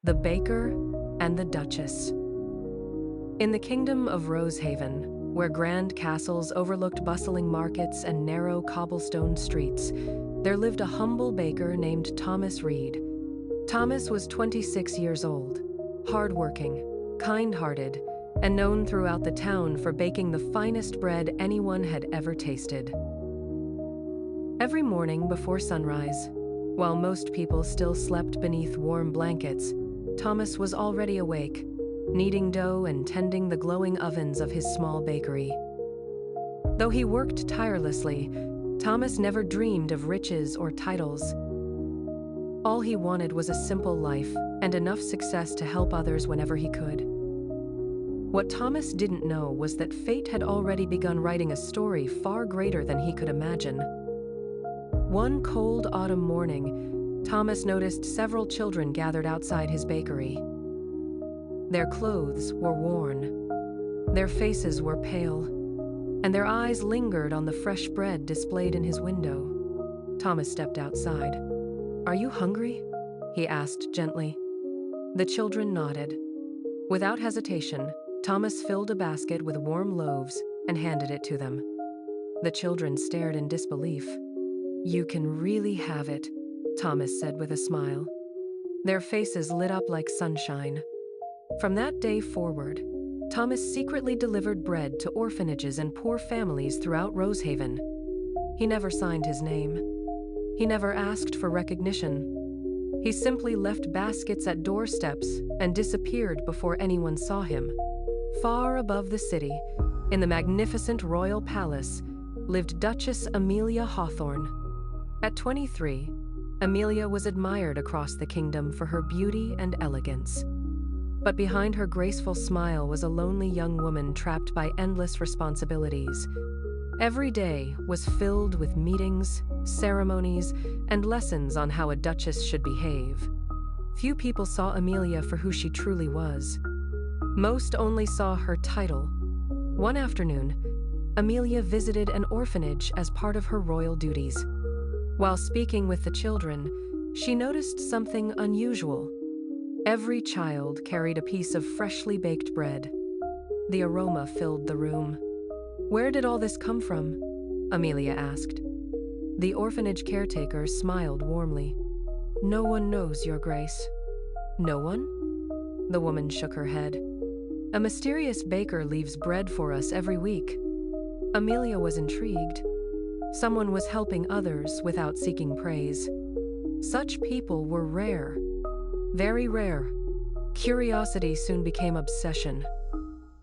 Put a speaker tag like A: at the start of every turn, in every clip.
A: The Baker and the Duchess. In the kingdom of Rosehaven, where grand castles overlooked bustling markets and narrow cobblestone streets, there lived a humble baker named Thomas Reed. Thomas was 26 years old, hardworking, kind-hearted, and known throughout the town for baking the finest bread anyone had ever tasted. Every morning before sunrise, while most people still slept beneath warm blankets, Thomas was already awake, kneading dough and tending the glowing ovens of his small bakery. Though he worked tirelessly, Thomas never dreamed of riches or titles. All he wanted was a simple life and enough success to help others whenever he could. What Thomas didn't know was that fate had already begun writing a story far greater than he could imagine. One cold autumn morning, Thomas noticed several children gathered outside his bakery. Their clothes were worn, their faces were pale, and their eyes lingered on the fresh bread displayed in his window. Thomas stepped outside. "Are you hungry?" he asked gently. The children nodded. Without hesitation, Thomas filled a basket with warm loaves and handed it to them. The children stared in disbelief. "You can really have it," Thomas said with a smile. Their faces lit up like sunshine. From that day forward, Thomas secretly delivered bread to orphanages and poor families throughout Rosehaven. He never signed his name. He never asked for recognition. He simply left baskets at doorsteps and disappeared before anyone saw him. Far above the city, in the magnificent royal palace, lived Duchess Amelia Hawthorne. At 23, Amelia was admired across the kingdom for her beauty and elegance. But behind her graceful smile was a lonely young woman trapped by endless responsibilities. Every day was filled with meetings, ceremonies, and lessons on how a duchess should behave. Few people saw Amelia for who she truly was. Most only saw her title. One afternoon, Amelia visited an orphanage as part of her royal duties. While speaking with the children, she noticed something unusual. Every child carried a piece of freshly baked bread. The aroma filled the room. "Where did all this come from?" Amelia asked. The orphanage caretaker smiled warmly. "No one knows, Your Grace." "No one?" The woman shook her head. "A mysterious baker leaves bread for us every week." Amelia was intrigued. Someone was helping others without seeking praise. Such people were rare. Very rare. Curiosity soon became obsession.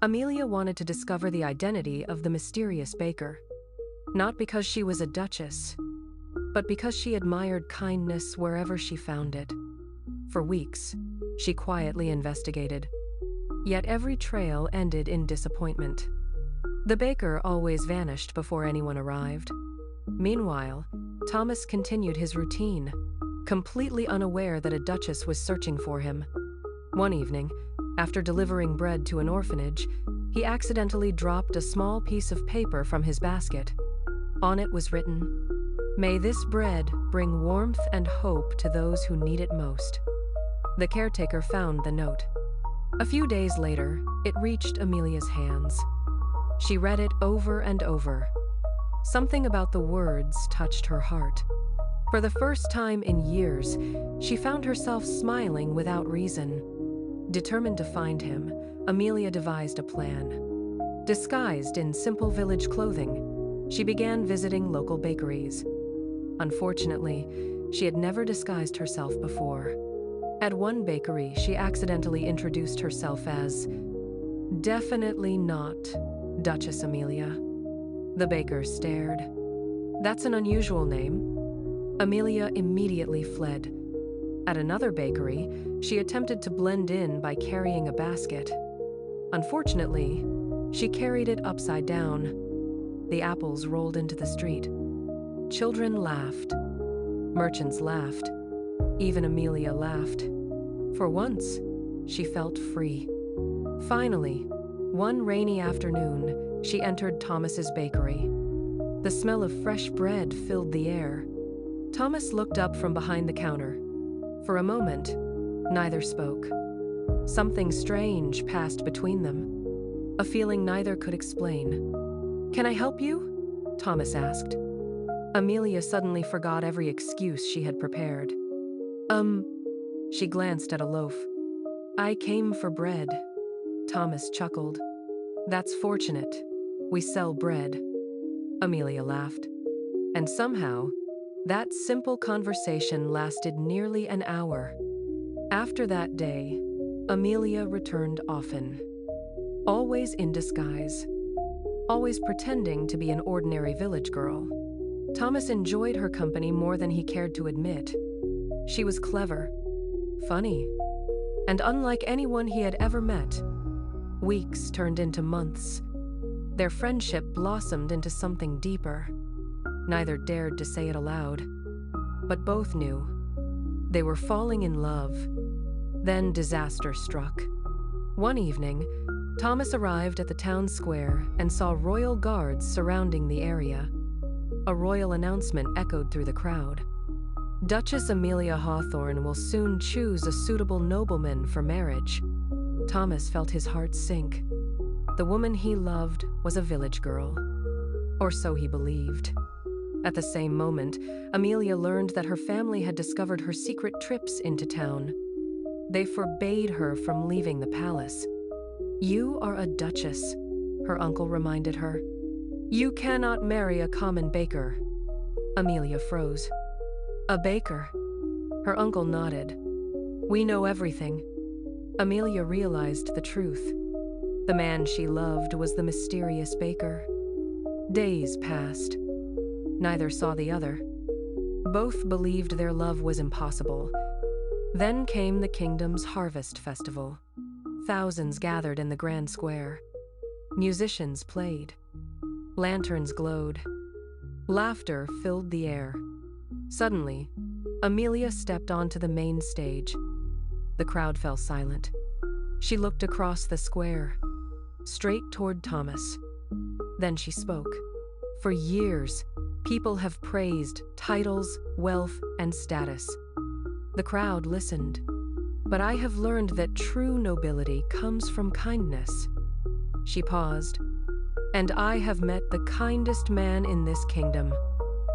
A: Amelia wanted to discover the identity of the mysterious baker. Not because she was a duchess, but because she admired kindness wherever she found it. For weeks, she quietly investigated. Yet every trail ended in disappointment. The baker always vanished before anyone arrived. Meanwhile, Thomas continued his routine, completely unaware that a duchess was searching for him. One evening, after delivering bread to an orphanage, he accidentally dropped a small piece of paper from his basket. On it was written, "May this bread bring warmth and hope to those who need it most." The caretaker found the note. A few days later, it reached Amelia's hands. She read it over and over. Something about the words touched her heart. For the first time in years, she found herself smiling without reason. Determined to find him, Amelia devised a plan. Disguised in simple village clothing, she began visiting local bakeries. Unfortunately, she had never disguised herself before. At one bakery, she accidentally introduced herself as, "Definitely not Duchess Amelia." The baker stared. "That's an unusual name." Amelia immediately fled. At another bakery, she attempted to blend in by carrying a basket. Unfortunately, she carried it upside down. The apples rolled into the street. Children laughed. Merchants laughed. Even Amelia laughed. For once, she felt free. Finally, one rainy afternoon, she entered Thomas's bakery. The smell of fresh bread filled the air. Thomas looked up from behind the counter. For a moment, Neither spoke. Something strange passed between them, a feeling neither could explain. "Can I help you?" Thomas asked. Amelia suddenly forgot every excuse she had prepared. She glanced at a loaf. "I came for bread." Thomas chuckled. "That's fortunate. We sell bread." Amelia laughed. And somehow, that simple conversation lasted nearly an hour. After that day, Amelia returned often. Always in disguise. Always pretending to be an ordinary village girl. Thomas enjoyed her company more than he cared to admit. She was clever, funny, and unlike anyone he had ever met. Weeks turned into months. Their friendship blossomed into something deeper. Neither dared to say it aloud, but both knew. They were falling in love. Then disaster struck. One evening, Thomas arrived at the town square and saw royal guards surrounding the area. A royal announcement echoed through the crowd. "Duchess Amelia Hawthorne will soon choose a suitable nobleman for marriage." Thomas felt his heart sink. The woman he loved was a village girl. Or so he believed. At the same moment, Amelia learned that her family had discovered her secret trips into town. They forbade her from leaving the palace. "You are a duchess," her uncle reminded her. "You cannot marry a common baker." Amelia froze. "A baker?" Her uncle nodded. "We know everything." Amelia realized the truth. The man she loved was the mysterious baker. Days passed. Neither saw the other. Both believed their love was impossible. Then came the kingdom's harvest festival. Thousands gathered in the grand square. Musicians played. Lanterns glowed. Laughter filled the air. Suddenly, Amelia stepped onto the main stage. The crowd fell silent. She looked across the square, straight toward Thomas. Then she spoke. "For years, people have praised titles, wealth, and status. The crowd listened. But I have learned that true nobility comes from kindness." She paused. "And I have met the kindest man in this kingdom."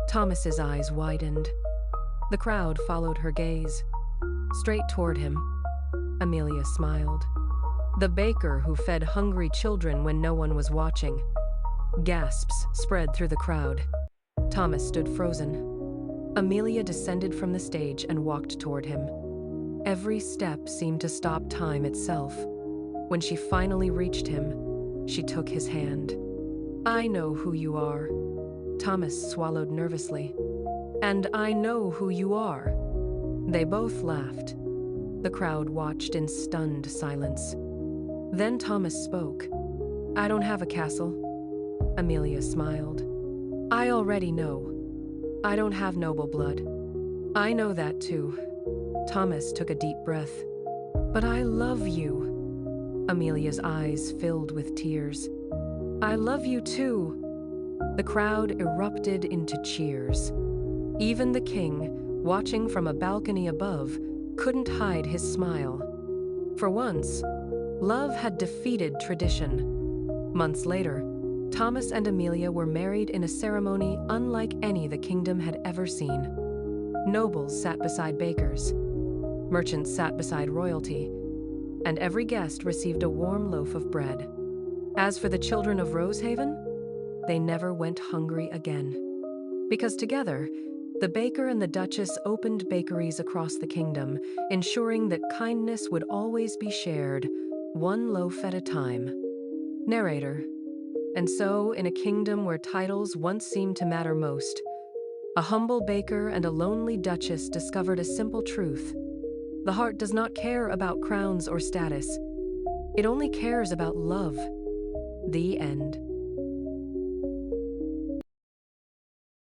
A: Thomas's eyes widened. The crowd followed her gaze. Straight toward him. Amelia smiled. "The baker who fed hungry children when no one was watching." Gasps spread through the crowd. Thomas stood frozen. Amelia descended from the stage and walked toward him. Every step seemed to stop time itself. When she finally reached him, she took his hand. "I know who you are." Thomas swallowed nervously. "And I know who you are." They both laughed. The crowd watched in stunned silence. Then Thomas spoke. "I don't have a castle." Amelia smiled. "I already know. I don't have noble blood." "I know that too." Thomas took a deep breath. "But I love you." Amelia's eyes filled with tears. "I love you too." The crowd erupted into cheers. Even the king, watching from a balcony above, couldn't hide his smile. For once, love had defeated tradition. Months later, Thomas and Amelia were married in a ceremony unlike any the kingdom had ever seen. Nobles sat beside bakers. Merchants sat beside royalty. And every guest received a warm loaf of bread. As for the children of Rosehaven, they never went hungry again. Because together, the baker and the duchess opened bakeries across the kingdom, ensuring that kindness would always be shared, one loaf at a time. Narrator. And so, in a kingdom where titles once seemed to matter most, a humble baker and a lonely duchess discovered a simple truth. The heart does not care about crowns or status. It only cares about love. The end.